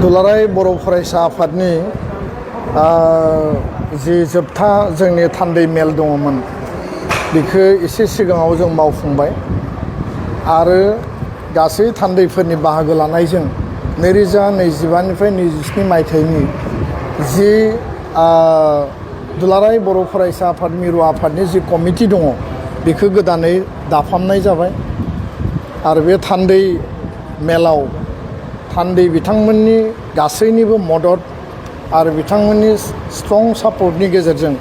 दुलाराय बर' फरायसा आफादनि जि जोबथा जोंनि थान्दै मेल दङमोन बेखौ एसे सिगाङाव जों मावफुंबाय आरो गासै थान्दैफोरनि बाहागो लानायजों 2025निफ्राय 27 मायथाइनि जि दुलाराय बर' फरायसा आफाद मिरु आफादनि जि कमिटि दङ बेखौ गोदानै दाफामनाय जाबाय आरो बे थान्दै मेलाव थान्दै बिथांमोननि गासैनिबो मदद आरो बिथांमोननि स्ट्रं सापर्टनि गेजेरजों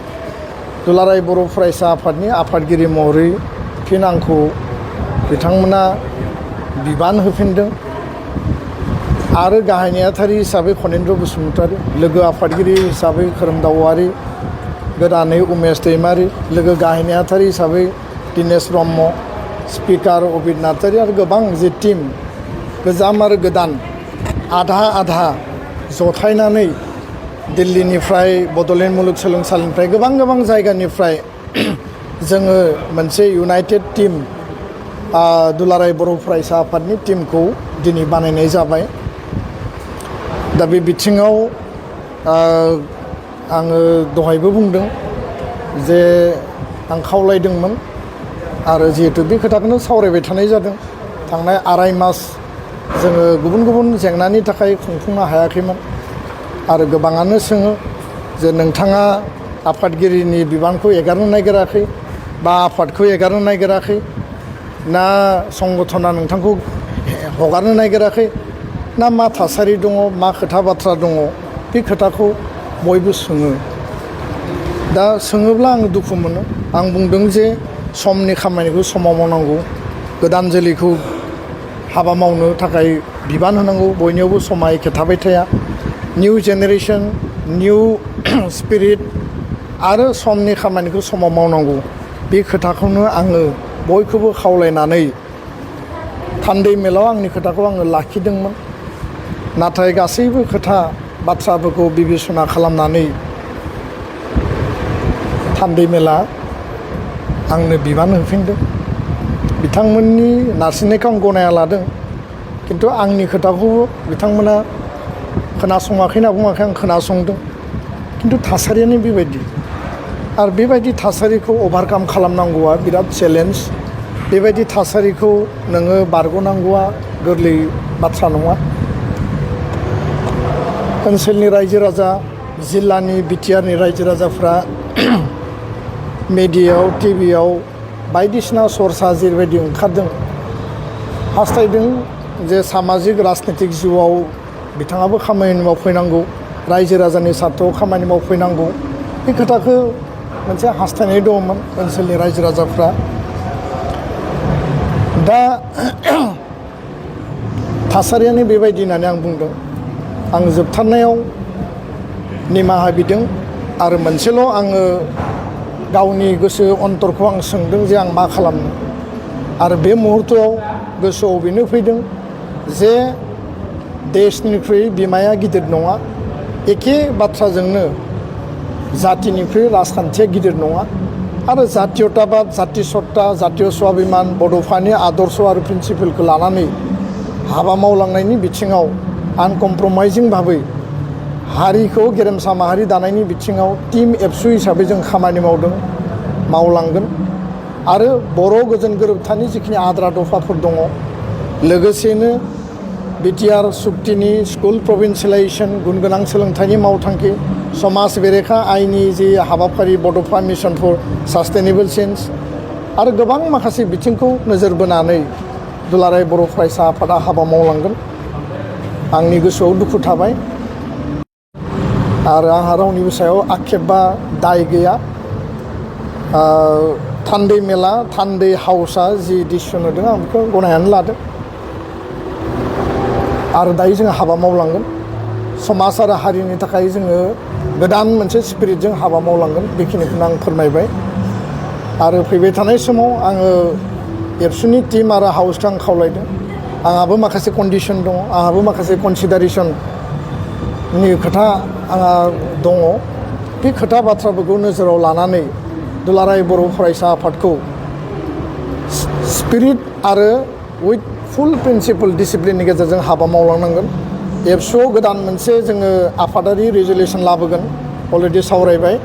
दुलाराय बर' फरायसा आफादनि आफादगिरि महरै फिन आंखौ बिथांमोना बिबान होफिनदों आरो गाहाय नेहाथारि हिसाबै खनेन्द्र बसुमतारी, लोगो आफादगिरि हिसाबै खोरोमदाव औवारी, गोदानै उमेश दैमारी, लोगो गाहाय नेहाथारि हिसाबै दिनेश ब्रह्म, स्पिकार अबिद नार्जारी आरो गोबां जि टीम गोजाम आरो गोदान आधा जथायनानै दिल्लीनिफ्राय बड'लेण्ड मुलुगसोलोंसालिनिफ्राय गोबां जायगानिफ्राय जोङो मोनसे इउनाइटेड टीम दुलाराय बर' फरायसा आफादनि टीमखौ दिनै बानायनाय जाबाय। दा बे बिथिङाव आङो दहायबो बुंदों जे आं खावलायदोंमोन आरो जिहेतु बे खोथाखौनो सावरायबाय थानाय जादों। थांनाय आराय मास जोङो गुबुन जेंनानि थाखाय खुंफुंनो हायाखैमोन आरो गोबाङानो सोङो जे नोंथाङा आफादगिरिनि बिबानखौ एगारनो नागिराखै बा आफादखौ एगारनो नागिराखै ना संगठना नोंथांखौ हगारनो नागिराखै ना मा थासारि दङ, मा खोथा बाथ्रा दङ, बे खोथाखौ बयबो सोङो। दा सोङोब्ला आं दुखु मोनो। आं बुंदों जे समनि खामानिखौ समाव मावनांगौ, गोदान जोलैखौ हाबा मावनो थाखाय बिबान होनांगौ। बयनियावबो समा एखे थाबाय थाया। निउ जेनेरेसन, निउ स्पिरिट आरो समनि खामानिखौ समाव मावनांगौ, बे खोथाखौनो आङो बयखौबो खावलायनानै थान्दै मेलाव आंनि खोथाखौ आङो लाखिदोंमोन। नाथाय गासैबो खोथा बाथ्राफोरखौ बिबेसना खालामनानै थान्दै मेला आंनो बिबान होफिनदों। बिथांमोननि नारसिननायखौ आं गनाया लादों, खिन्थु आंनि खोथाखौबो बिथांमोना खोनासङाखै होनना बुङाखै, आं खोनासंदों। खिन्थु थासारियानो बेबायदि आरो बेबायदि थासारिखौ अभारकाम खालामनांगौआ बिराद चेलेन्ज। बेबायदि थासारिखौ नोङो बारग'नांगौआ गोरलै बाथ्रा नङा। ओनसोलनि रायजो राजा, जिल्लानि बिटिआरनि रायजो राजाफ्रा मेडियायाव, टिभियाव बायदिसिना सर्सा जेरैबायदि ओंखारदों, हास्थायदों जे सामाजिक राजनितिक जिउआव बिथाङाबो खामानि मावफैनांगौ, रायजो राजानि सार्थाव खामानि मावफैनांगौ, बे खोथाखौ मोनसे हास्थायनाय दङमोन ओनसोलनि रायजो राजाफ्रा। दा थासारियानो बेबायदि होननानै आं बुंदों। आं जोबथारनायाव निमाहा बिदों आरो मोनसेल' आङो गावनि गोसो अन्तरखौ आं सोंदों जे आं मा खालामनो। आरो बे मुहुर्तआव गोसोआव बेनो फैदों जे देशनिख्रुइ बिमाया गिदिर नङा, एखे बाथ्राजोंनो जातिनिख्रुइ राजखान्थिया गिदिर नङा आरो जातीयताबाद, जाति सत्ता, जातीय स्वाभिमान, बड'फानि आदर्श आरो प्रिन्सिपेलखौ लानानै हाबा मावलांनायनि बिथिङाव आनकमप्रमाइजिं भाबै हारिखौ गेरेमसा माहारि दानायनि बिथिङाव टीम एबसु हिसाबै जों खामानि मावदों, मावलांगोन आरो बर' गोजोन गोरोबथानि जिखिनि आद्रा दफाफोर दङ, लोगोसेनो बिटिआर सुक्तिनि स्कुल प्रभिन्सियेलाइजेसन, गुन गोनां सोलोंथाइनि मावथांखि, समाज बेरेखा आयनि जि हाबाफारि बड'फा मिशन फर सास्टेनेबल चेन्ज आरो गोबां माखासे बिथिंखौ नोजोर बोनानै दुलाराय बर' फरायसा आफादा हाबा मावलांगोन। आंनि गोसोआव दुखु थाबाय आरो आंहा रावनिबो सायाव आक्षेप बा दाय गैया। थान्दै मेला, थान्दै हाउसआ जि डिसिसन होदों आं बेखौ गनायनानै लादों आरो दायो जोङो हाबा मावलांगोन। समाज आरो हारिनि थाखाय जोङो गोदान मोनसे स्पिरिटजों हाबा मावलांगोन, बेखिनिखौनो आं फोरमायबाय। आरो फैबाय थानाय समाव आङो एबसुनि टीम आरो हाउसखौ आं खावलायदों। आंहाबो माखासे कन्डिसन दङ, आंहाबो माखासे कनसिडारेसननि खोथा आंहा दङ। बे खोथा बाथ्राफोरखौ नोजोराव लानानै दुलाराय बर' फरायसा आफादखौ स्पिरिट आरो उइथ फुल प्रिन्सिपल डिसिप्लिननि गेजेरजों हाबा मावलांनांगोन। एबसुआव गोदान मोनसे जोङो आफादारि रेजुलेसन लाबोगोन अलरेडि सावरायबाय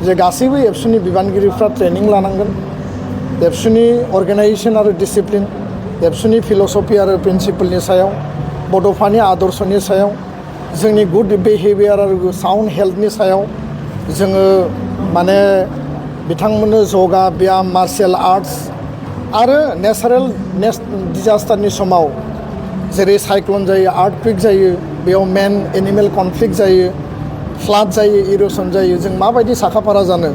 जे गासैबो एबसुनि बिबानगिरिफ्रा ट्रेनिं लानांगोन एबसुनि अर्गेनाइजेसन आरो डिसिप्लिन एबसुनि फिल'सफि आरो प्रिन्सिपलनि सायाव बड'फानि आदर्शनि सायाव जोंनि गुड बिहेभियार आरो साउन्ड हेल्थनि सायाव जोङो माने बिथांमोननो जगा ब्याम मार्शेल आर्ट्स आरो नेचारेल डिजास्टारनि समाव जेरै साइक्लन जायो आर्थकुइक जायो बेयाव मेन एनिमेल कनफ्लिक्ट जायो फ्लाड जायो इर'सन जायो जों माबायदि साखाफारा जानो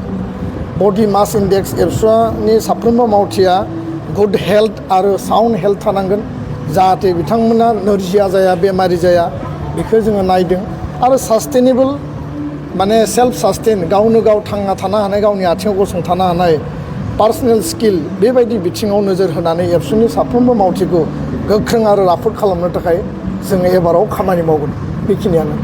बडि मास इन्डेक्स एबसुनि साफ्रोमबो मावथिया गुड हेल्थ आरो साउन्ड हेल्थ थानांगोन जाहाथे बिथांमोना नोरजिया जाया बेमारि जाया बेखौ जोङो नायदों आरो सास्टेनेबल माने सेल्फ सास्टेन गावनो गाव थांना थानो हानाय गावनि आथिङाव गसंथानो हानाय पार्सनेल स्किल बेबायदि बिथिङाव नोजोर होनानै एबसुनि साफ्रोमबो मावथिखौ गोख्रों आरो राफोद खालामनो थाखाय जोङो एबाराव खामानि मावगोन बेखिनियानो